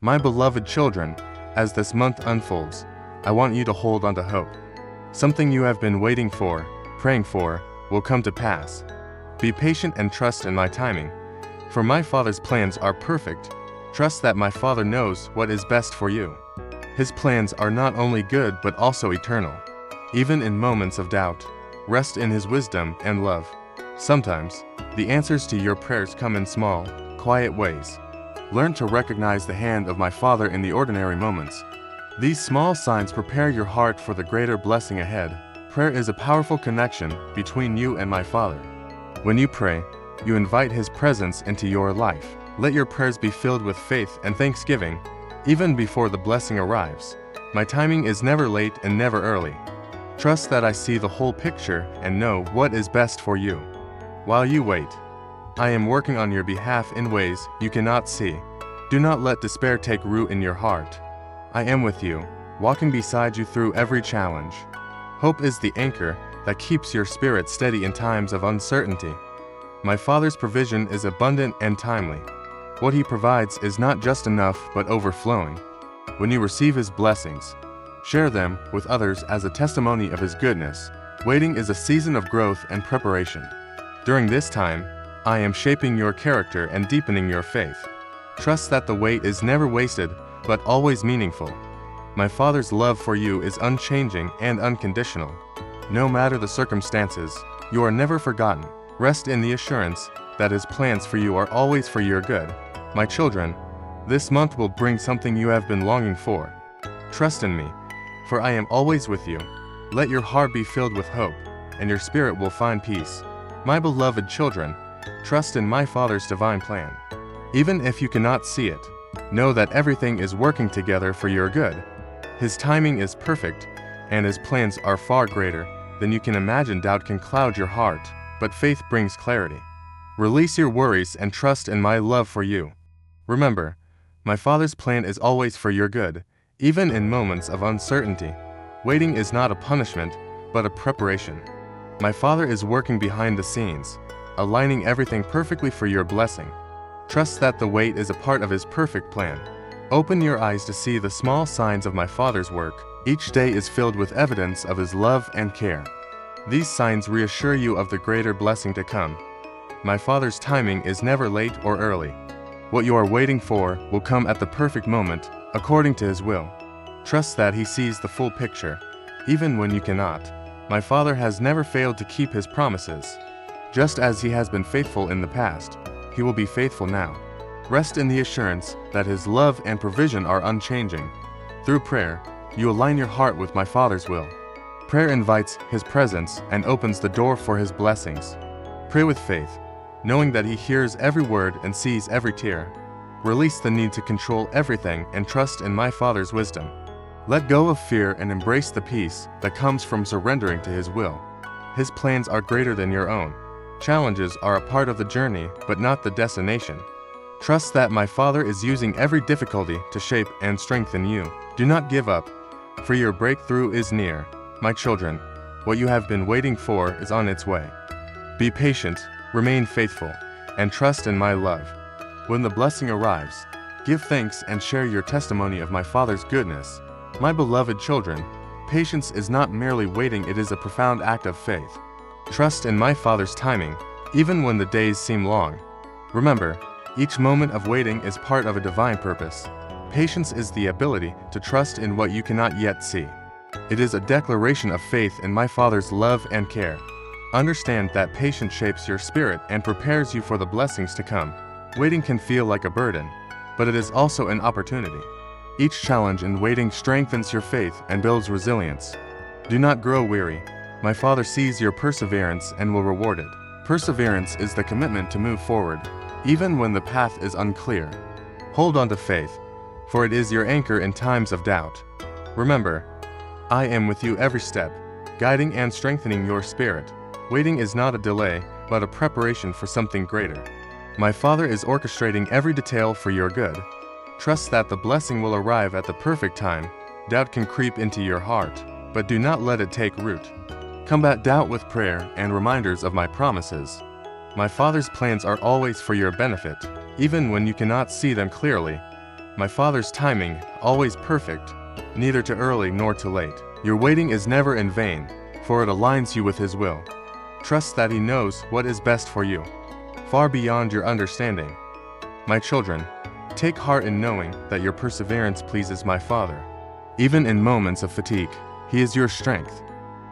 My beloved children, as this month unfolds, I want you to hold on to hope. Something you have been waiting for, praying for, will come to pass. Be patient and trust in my timing, for my Father's plans are perfect. Trust that my Father knows what is best for you. His plans are not only good but also eternal. Even in moments of doubt, rest in His wisdom and love. Sometimes, the answers to your prayers come in small, quiet ways. Learn to recognize the hand of my Father in the ordinary moments. These small signs prepare your heart for the greater blessing ahead. Prayer is a powerful connection between you and my Father. When you pray, you invite His presence into your life. Let your prayers be filled with faith and thanksgiving, even before the blessing arrives. My timing is never late and never early. Trust that I see the whole picture and know what is best for you. While you wait, I am working on your behalf in ways you cannot see. Do not let despair take root in your heart. I am with you, walking beside you through every challenge. Hope is the anchor that keeps your spirit steady in times of uncertainty. My Father's provision is abundant and timely. What He provides is not just enough but overflowing. When you receive His blessings, share them with others as a testimony of His goodness. Waiting is a season of growth and preparation. During this time, I am shaping your character and deepening your faith. Trust that the wait is never wasted, but always meaningful. My Father's love for you is unchanging and unconditional. No matter the circumstances, you are never forgotten. Rest in the assurance that His plans for you are always for your good. My children, this month will bring something you have been longing for. Trust in me, for I am always with you. Let your heart be filled with hope, and your spirit will find peace. My beloved children, trust in my Father's divine plan. Even if you cannot see it, know that everything is working together for your good. His timing is perfect, and His plans are far greater than you can imagine. Doubt can cloud your heart, but faith brings clarity. Release your worries and trust in my love for you. Remember, my Father's plan is always for your good, even in moments of uncertainty. Waiting is not a punishment, but a preparation. My Father is working behind the scenes, aligning everything perfectly for your blessing. Trust that the wait is a part of His perfect plan. Open your eyes to see the small signs of my Father's work. Each day is filled with evidence of His love and care. These signs reassure you of the greater blessing to come. My Father's timing is never late or early. What you are waiting for will come at the perfect moment, according to His will. Trust that He sees the full picture, even when you cannot. My Father has never failed to keep His promises. Just as He has been faithful in the past, He will be faithful now. Rest in the assurance that His love and provision are unchanging. Through prayer, you align your heart with my Father's will. Prayer invites His presence and opens the door for His blessings. Pray with faith, knowing that He hears every word and sees every tear. Release the need to control everything and trust in my Father's wisdom. Let go of fear and embrace the peace that comes from surrendering to His will. His plans are greater than your own. Challenges are a part of the journey, but not the destination. Trust that my Father is using every difficulty to shape and strengthen you. Do not give up, for your breakthrough is near. My children, what you have been waiting for is on its way. Be patient, remain faithful, and trust in my love. When the blessing arrives, give thanks and share your testimony of my Father's goodness. My beloved children, patience is not merely waiting, it is a profound act of faith. Trust in my Father's timing, even when the days seem long. Remember, each moment of waiting is part of a divine purpose. Patience is the ability to trust in what you cannot yet see. It is a declaration of faith in my Father's love and care. Understand that patience shapes your spirit and prepares you for the blessings to come. Waiting can feel like a burden, but it is also an opportunity. Each challenge in waiting strengthens your faith and builds resilience. Do not grow weary. My Father sees your perseverance and will reward it. Perseverance is the commitment to move forward, even when the path is unclear. Hold on to faith, for it is your anchor in times of doubt. Remember, I am with you every step, guiding and strengthening your spirit. Waiting is not a delay, but a preparation for something greater. My Father is orchestrating every detail for your good. Trust that the blessing will arrive at the perfect time. Doubt can creep into your heart, but do not let it take root. Combat doubt with prayer and reminders of my promises. My Father's plans are always for your benefit, even when you cannot see them clearly. My Father's timing, always perfect, neither too early nor too late. Your waiting is never in vain, for it aligns you with His will. Trust that He knows what is best for you, far beyond your understanding. My children, take heart in knowing that your perseverance pleases my Father. Even in moments of fatigue, He is your strength.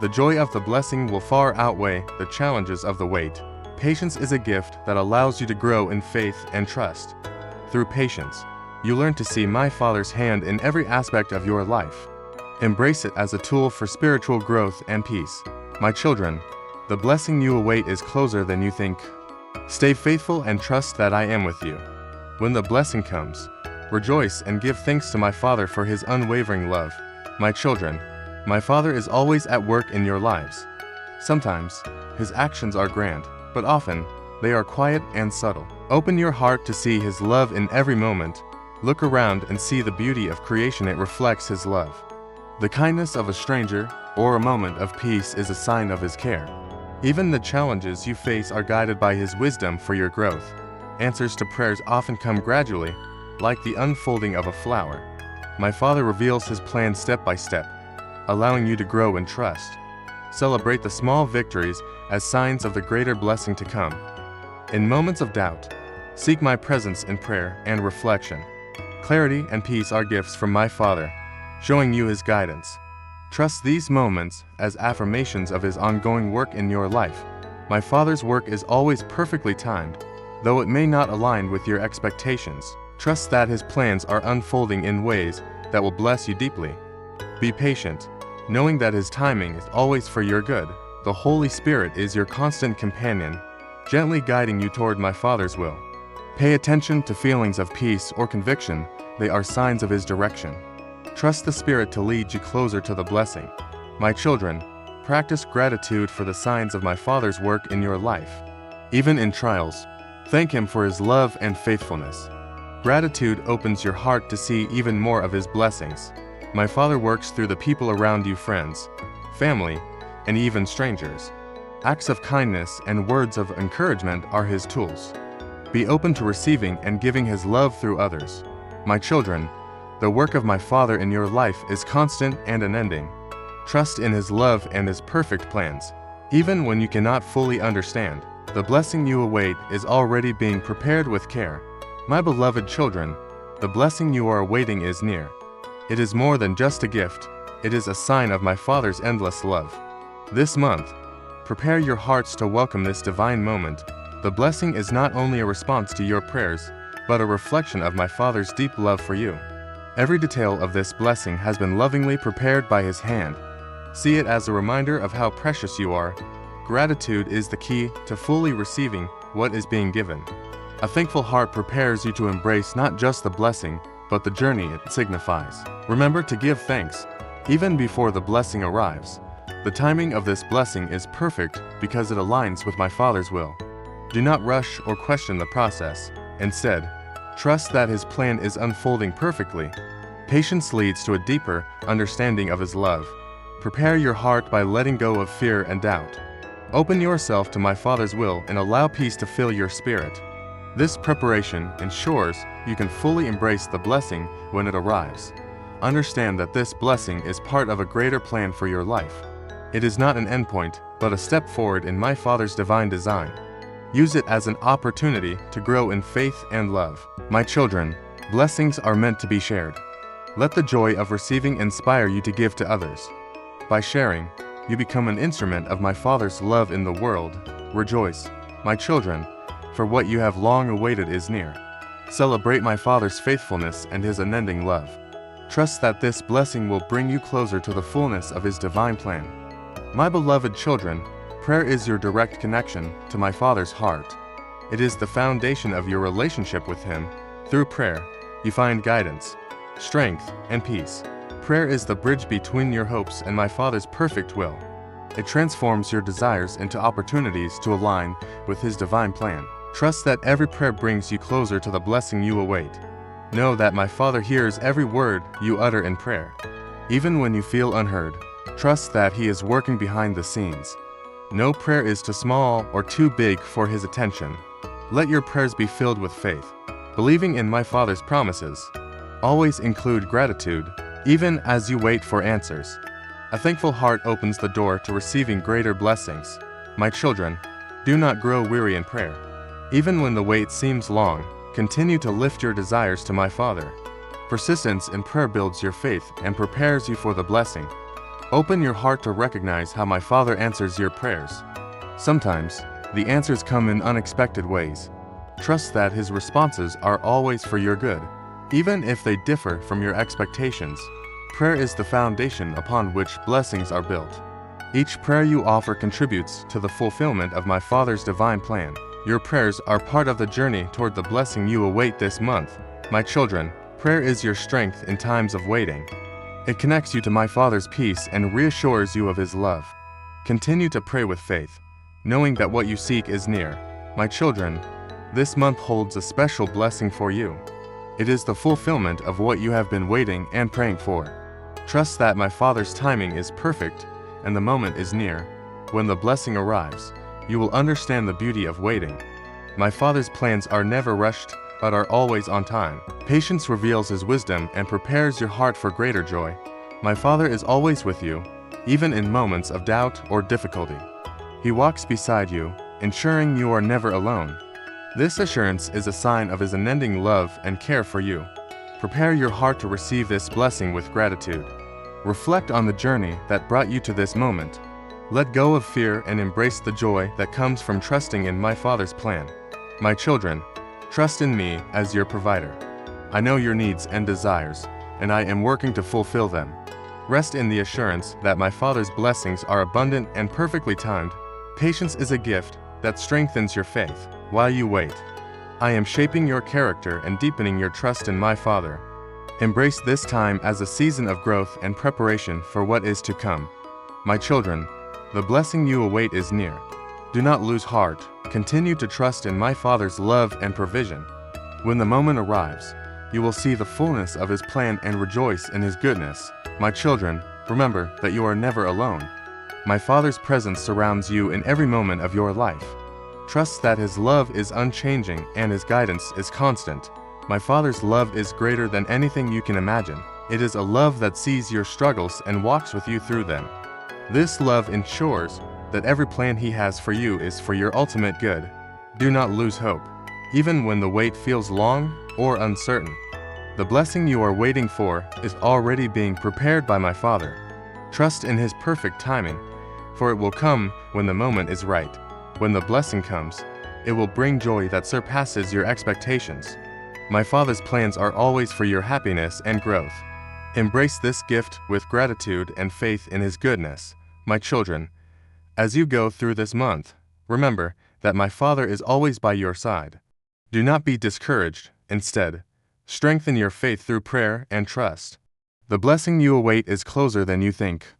The joy of the blessing will far outweigh the challenges of the wait. Patience is a gift that allows you to grow in faith and trust. Through patience, you learn to see my Father's hand in every aspect of your life. Embrace it as a tool for spiritual growth and peace. My children, the blessing you await is closer than you think. Stay faithful and trust that I am with you. When the blessing comes, rejoice and give thanks to my Father for His unwavering love. My children, my Father is always at work in your lives. Sometimes, His actions are grand, but often, they are quiet and subtle. Open your heart to see His love in every moment. Look around and see the beauty of creation. It reflects His love. The kindness of a stranger, or a moment of peace, is a sign of His care. Even the challenges you face are guided by His wisdom for your growth. Answers to prayers often come gradually, like the unfolding of a flower. My Father reveals His plan step by step, allowing you to grow in trust. Celebrate the small victories as signs of the greater blessing to come. In moments of doubt, seek my presence in prayer and reflection. Clarity and peace are gifts from my Father, showing you His guidance. Trust these moments as affirmations of His ongoing work in your life. My Father's work is always perfectly timed, though it may not align with your expectations. Trust that His plans are unfolding in ways that will bless you deeply. Be patient, knowing that His timing is always for your good. The Holy Spirit is your constant companion, gently guiding you toward my Father's will. Pay attention to feelings of peace or conviction. They are signs of His direction. Trust the Spirit to lead you closer to the blessing. My children, practice gratitude for the signs of my Father's work in your life. Even in trials, thank Him for His love and faithfulness. Gratitude opens your heart to see even more of His blessings. My Father works through the people around you, friends, family, and even strangers. Acts of kindness and words of encouragement are His tools. Be open to receiving and giving His love through others. My children, the work of my Father in your life is constant and unending. Trust in His love and His perfect plans. Even when you cannot fully understand, the blessing you await is already being prepared with care. My beloved children, the blessing you are awaiting is near. It is more than just a gift. It is a sign of my Father's endless love. This month, prepare your hearts to welcome this divine moment. The blessing is not only a response to your prayers, but a reflection of my Father's deep love for you. Every detail of this blessing has been lovingly prepared by His hand. See it as a reminder of how precious you are. Gratitude is the key to fully receiving what is being given. A thankful heart prepares you to embrace not just the blessing, but the journey it signifies. Remember to give thanks, even before the blessing arrives. The timing of this blessing is perfect because it aligns with my Father's will. Do not rush or question the process. Instead, trust that His plan is unfolding perfectly. Patience leads to a deeper understanding of His love. Prepare your heart by letting go of fear and doubt. Open yourself to my Father's will and allow peace to fill your spirit. This preparation ensures you can fully embrace the blessing when it arrives. Understand that this blessing is part of a greater plan for your life. It is not an endpoint, but a step forward in my Father's divine design. Use it as an opportunity to grow in faith and love. My children, blessings are meant to be shared. Let the joy of receiving inspire you to give to others. By sharing, you become an instrument of my Father's love in the world. Rejoice, my children, for what you have long awaited is near. Celebrate my Father's faithfulness and His unending love. Trust that this blessing will bring you closer to the fullness of His divine plan. My beloved children, prayer is your direct connection to my Father's heart. It is the foundation of your relationship with Him. Through prayer, you find guidance, strength, and peace. Prayer is the bridge between your hopes and my Father's perfect will. It transforms your desires into opportunities to align with His divine plan. Trust that every prayer brings you closer to the blessing you await. Know that my Father hears every word you utter in prayer. Even when you feel unheard, trust that He is working behind the scenes. No prayer is too small or too big for His attention. Let your prayers be filled with faith, believing in my Father's promises. Always include gratitude, even as you wait for answers. A thankful heart opens the door to receiving greater blessings. My children, do not grow weary in prayer. Even when the wait seems long, continue to lift your desires to my Father. Persistence in prayer builds your faith and prepares you for the blessing. Open your heart to recognize how my Father answers your prayers. Sometimes, the answers come in unexpected ways. Trust that His responses are always for your good, even if they differ from your expectations. Prayer is the foundation upon which blessings are built. Each prayer you offer contributes to the fulfillment of my Father's divine plan. Your prayers are part of the journey toward the blessing you await this month. My children, prayer is your strength in times of waiting. It connects you to my Father's peace and reassures you of His love. Continue to pray with faith, knowing that what you seek is near. My children, this month holds a special blessing for you. It is the fulfillment of what you have been waiting and praying for. Trust that my Father's timing is perfect and the moment is near. When the blessing arrives, you will understand the beauty of waiting. My Father's plans are never rushed, but are always on time. Patience reveals His wisdom and prepares your heart for greater joy. My Father is always with you, even in moments of doubt or difficulty. He walks beside you, ensuring you are never alone. This assurance is a sign of His unending love and care for you. Prepare your heart to receive this blessing with gratitude. Reflect on the journey that brought you to this moment. Let go of fear and embrace the joy that comes from trusting in my Father's plan. My children, trust in me as your provider. I know your needs and desires, and I am working to fulfill them. Rest in the assurance that my Father's blessings are abundant and perfectly timed. Patience is a gift that strengthens your faith. While you wait, I am shaping your character and deepening your trust in my Father. Embrace this time as a season of growth and preparation for what is to come. My children, the blessing you await is near. Do not lose heart. Continue to trust in my Father's love and provision. When the moment arrives, you will see the fullness of His plan and rejoice in His goodness. My children, remember that you are never alone. My Father's presence surrounds you in every moment of your life. Trust that His love is unchanging and His guidance is constant. My Father's love is greater than anything you can imagine. It is a love that sees your struggles and walks with you through them. This love ensures that every plan He has for you is for your ultimate good. Do not lose hope, even when the wait feels long or uncertain. The blessing you are waiting for is already being prepared by my Father. Trust in His perfect timing, for it will come when the moment is right. When the blessing comes, it will bring joy that surpasses your expectations. My Father's plans are always for your happiness and growth. Embrace this gift with gratitude and faith in His goodness. My children, as you go through this month, remember that my Father is always by your side. Do not be discouraged. Instead, strengthen your faith through prayer and trust. The blessing you await is closer than you think.